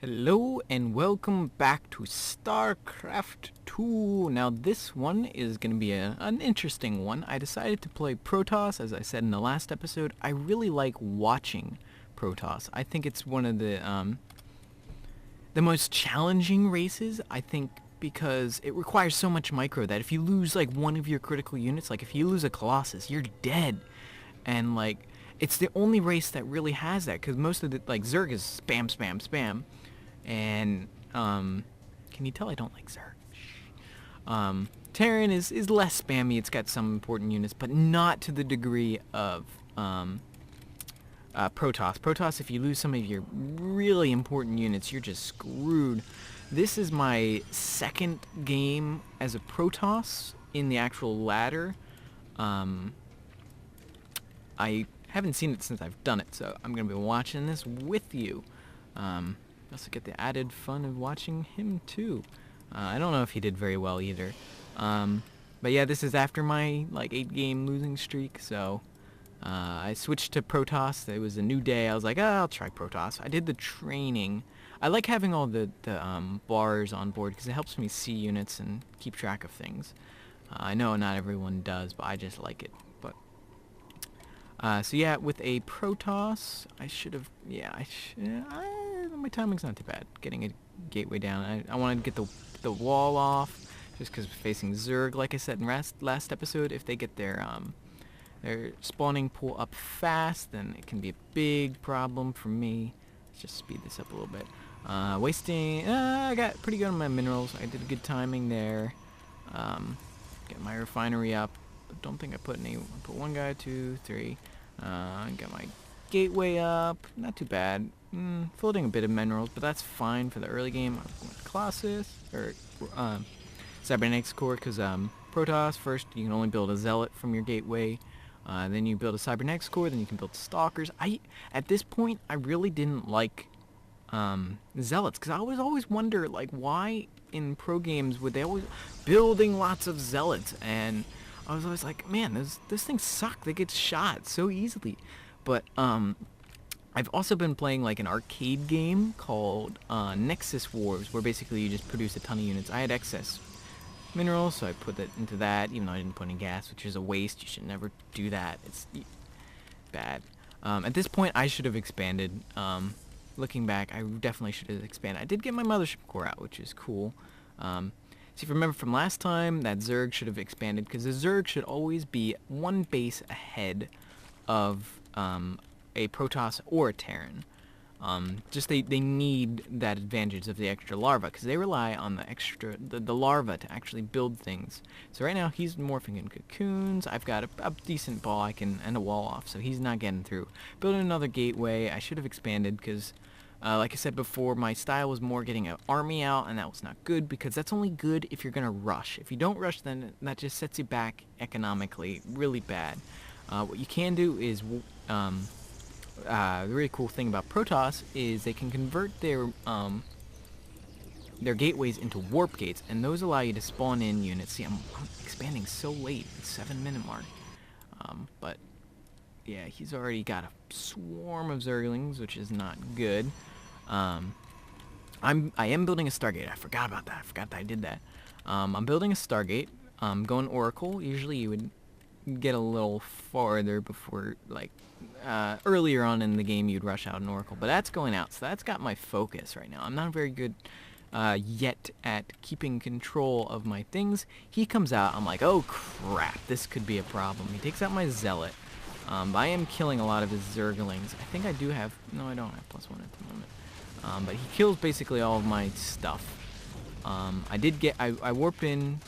Hello and welcome back to Starcraft 2. Now this one is going to be an interesting one. I decided to play Protoss, as I said in the last episode. I really like watching Protoss. I think it's one of the most challenging races, I think, because it requires so much micro that if you lose like one of your critical units, like if you lose a Colossus, you're dead. And like, it's the only race that really has that, because most of the, like, Zerg is spam, spam, spam. And, can you tell I don't like Zerg? Terran is less spammy. It's got some important units, but not to the degree of, Protoss. Protoss, if you lose some of your really important units, you're just screwed. This is my second game as a Protoss in the actual ladder. I haven't seen it since I've done it, so I'm going to be watching this with you. Also get the added fun of watching him too. I don't know if he did very well either. But yeah, this is after my like 8-game losing streak, so I switched to Protoss. It was a new day. I was like, I'll try Protoss. I did the training. I like having all the bars on board because it helps me see units and keep track of things. I know not everyone does, but I just like it. So yeah, with a Protoss, I should have, my timing's not too bad. Getting a gateway down. I wanted to get the wall off, just because facing Zerg, like I said in last episode, if they get their spawning pool up fast, then it can be a big problem for me. Let's just speed this up a little bit. Wasting, I got pretty good on my minerals. I did a good timing there. Get my refinery up. Don't think I put any. I put one guy, 2, 3. Got my gateway up. Not too bad. Floating a bit of minerals, but that's fine for the early game. I went Colossus or Cybernetics Core, because Protoss first you can only build a Zealot from your gateway. Then you build a Cybernetics Core. Then you can build Stalkers. At this point I really didn't like Zealots, because I always wonder like why in pro games would they always building lots of Zealots, and I was always like, man, those things suck. They get shot so easily. But I've also been playing like an arcade game called Nexus Wars, where basically you just produce a ton of units. I had excess minerals, so I put that into that, even though I didn't put any gas, which is a waste. You should never do that. It's bad. At this point, I should have expanded. Looking back, I definitely should have expanded. I did get my mothership core out, which is cool. See, if you remember from last time, that Zerg should have expanded, because the Zerg should always be one base ahead of a Protoss or a Terran. Just they need that advantage of the extra larva, because they rely on the larva to actually build things. So right now he's morphing in cocoons. I've got a decent ball I can end a wall off, so he's not getting through. Building another gateway. I should have expanded, because like I said before, my style was more getting an army out, and that was not good, because that's only good if you're going to rush. If you don't rush, then that just sets you back economically really bad. What you can do is, the really cool thing about Protoss is they can convert their gateways into warp gates, and those allow you to spawn in units. See, I'm expanding so late, the 7-minute mark. But yeah, he's already got a swarm of Zerglings, which is not good. I am building a Stargate. I forgot about that. I forgot that I did that. I'm building a Stargate. Going Oracle. Usually you would get a little farther before, like, earlier on in the game you'd rush out an Oracle, but that's going out, so that's got my focus right now. I'm not very good yet at keeping control of my things. He comes out, I'm like, oh crap, this could be a problem. He takes out my Zealot. I am killing a lot of his Zerglings. I think I do have, no I don't have +1 at the moment. But he kills basically all of my stuff. I warped in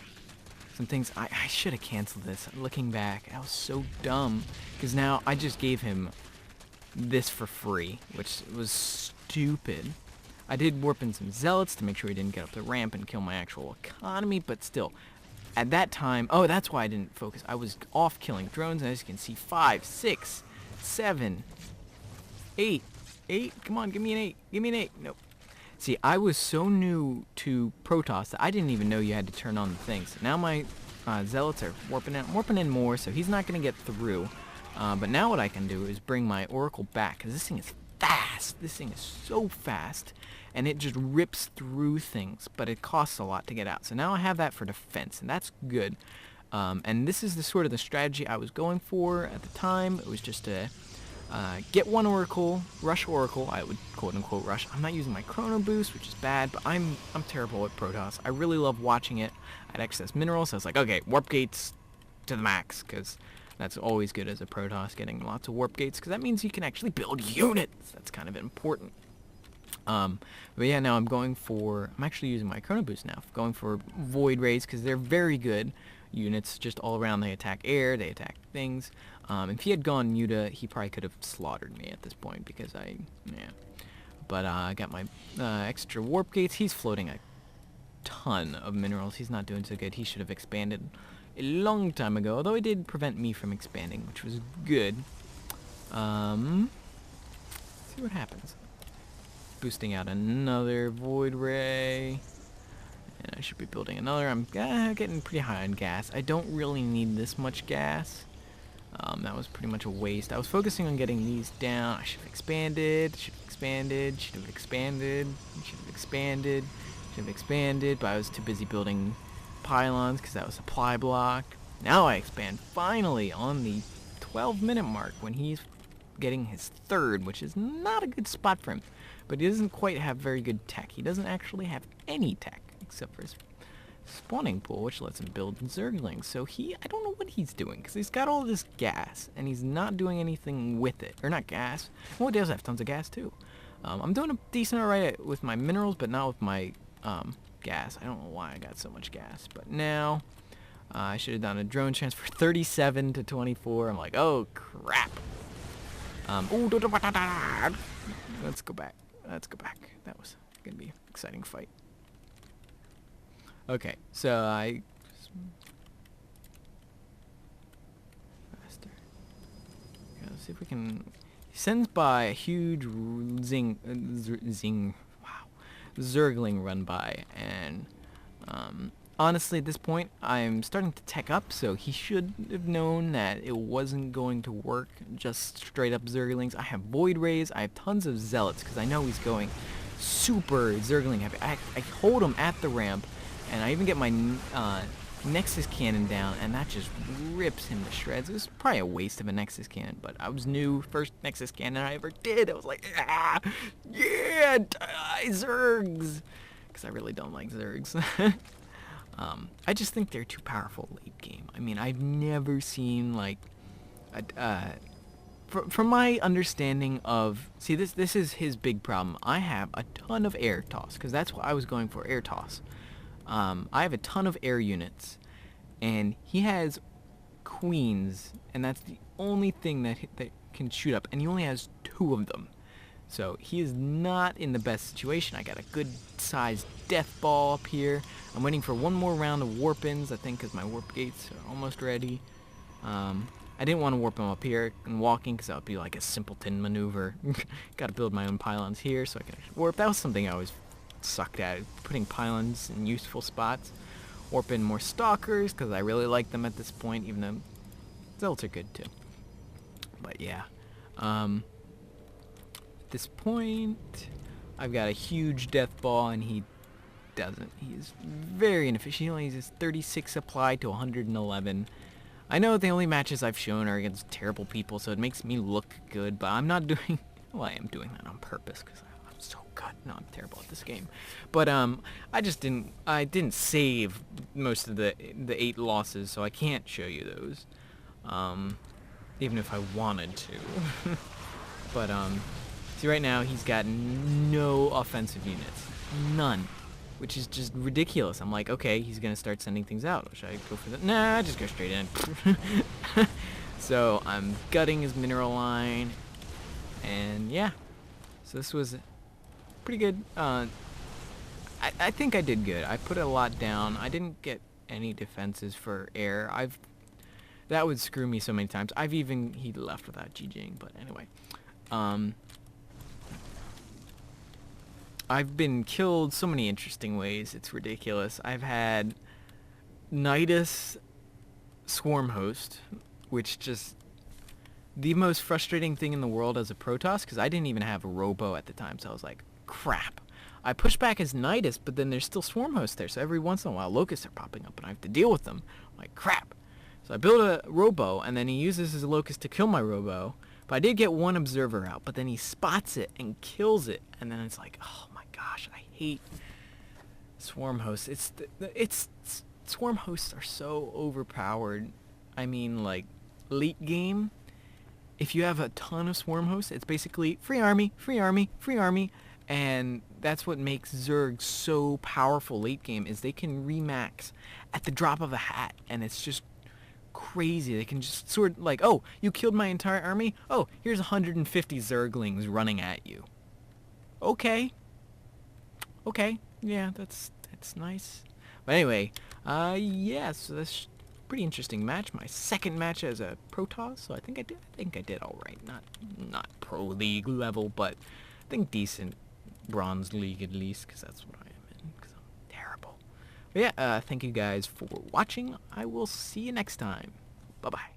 some things. I should have canceled this. Looking back, I was so dumb, because now I just gave him this for free, which was stupid. I did warp in some Zealots to make sure he didn't get up the ramp and kill my actual economy, but still, at that time, oh, that's why I didn't focus. I was off killing drones, and as you can see, 5, 6, 7, 8, 8. Come on, give me an 8. Give me an 8. Nope. See, I was so new to Protoss that I didn't even know you had to turn on the things. Now my Zealots are warping in more, so he's not going to get through. But now what I can do is bring my Oracle back, because this thing is fast. This thing is so fast, and it just rips through things, but it costs a lot to get out. So now I have that for defense, and that's good. And this is the sort of the strategy I was going for at the time. It was just to get one Oracle, rush Oracle. I would quote-unquote rush. I'm not using my Chrono Boost, which is bad, but I'm terrible at Protoss. I really love watching it. I had excess minerals, so I was like, okay, warp gates to the max, because that's always good as a Protoss, getting lots of warp gates, because that means you can actually build units. That's kind of important. But yeah, now I'm actually using my Chrono Boost now. Going for Void Rays, because they're very good units just all around. They attack air, they attack things. If he had gone Yuta, he probably could have slaughtered me at this point, because But I got my extra warp gates. He's floating a ton of minerals. He's not doing so good. He should have expanded a long time ago, although it did prevent me from expanding, which was good. Let's see what happens. Boosting out another Void Ray. And I should be building another. I'm getting pretty high on gas. I don't really need this much gas. That was pretty much a waste. I was focusing on getting these down. I should have expanded, should have expanded, should have expanded, should have expanded, should have expanded, but I was too busy building pylons because that was supply block. Now I expand finally on the 12-minute mark when he's getting his third, which is not a good spot for him. But he doesn't quite have very good tech. He doesn't actually have any tech except for his spawning pool, which lets him build Zerglings. So I don't know what he's doing, because he's got all this gas, and he's not doing anything with it. Or not gas. Well, he does have tons of gas, too. I'm doing a decent alright with my minerals, but not with my gas. I don't know why I got so much gas. But now, I should have done a drone transfer 37 to 24. I'm like, oh, crap. Let's go back. Let's go back. That was going to be an exciting fight. Okay, so faster. Yeah, let's see if we can. He sends by a huge Zergling run by, and honestly, at this point, I'm starting to tech up, so he should have known that it wasn't going to work. Just straight up Zerglings. I have Void Rays. I have tons of Zealots because I know he's going super Zergling heavy. I hold him at the ramp. And I even get my Nexus Cannon down, and that just rips him to shreds. It was probably a waste of a Nexus Cannon, but I was new. First Nexus Cannon I ever did. I was like, yeah, die, Zergs! Because I really don't like Zergs. I just think they're too powerful late game. I mean, I've never seen, like, from my understanding of... See, this is his big problem. I have a ton of air toss, because that's what I was going for, air toss. I have a ton of air units, and he has queens, and that's the only thing that can shoot up, and he only has 2 of them. So he is not in the best situation. I got a good sized death ball up here. I'm waiting for one more round of warp-ins, I think, because my warp gates are almost ready. I didn't want to warp them up here and walking, because that would be like a simpleton maneuver. Got to build my own pylons here so I can warp. That was something I always sucked at, putting pylons in useful spots. Warp in more stalkers because I really like them at this point, even though zealots are good too. But yeah, at this point I've got a huge death ball and he doesn't. He is very inefficient. He only uses 36 supply to 111. I know the only matches I've shown are against terrible people, so it makes me look good, but I'm not doing... Well, I am doing that on purpose because I'm so good. No, I'm terrible at this game. But I didn't save most of the 8 losses, so I can't show you those. Even if I wanted to. But see, right now he's got no offensive units. None. Which is just ridiculous. I'm like, okay, he's gonna start sending things out. Should I go for that? Nah, just go straight in. So I'm gutting his mineral line. And yeah. So this was pretty good. I think I did good. I put a lot down. I didn't get any defenses for air. That would screw me so many times. He left without GGing, but anyway. I've been killed so many interesting ways. It's ridiculous. I've had Nidus Swarm Host, which just the most frustrating thing in the world as a Protoss, because I didn't even have a Robo at the time, so I was like, crap. I push back as Nidus, but then there's still Swarm Hosts there, so every once in a while Locusts are popping up, and I have to deal with them. I'm like, crap. So I build a Robo, and then he uses his Locust to kill my Robo, but I did get one Observer out, but then he spots it and kills it, and then it's like, oh my gosh, I hate Swarm Hosts. Swarm Hosts are so overpowered. I mean, like, late game, if you have a ton of Swarm Hosts, it's basically free army, free army, free army, and that's what makes Zerg so powerful late game, is they can remax at the drop of a hat, and it's just crazy. They can just sort of like, oh, you killed my entire army? Oh, here's 150 Zerglings running at you. Okay. Okay. Yeah, that's nice. But anyway, yeah, so that's pretty interesting match. My second match as a Protoss, so I think I did all right. Not pro league level, but I think decent bronze league at least, because that's what I am in, because I'm terrible. But yeah, thank you guys for watching. I will see you next time. Bye-bye.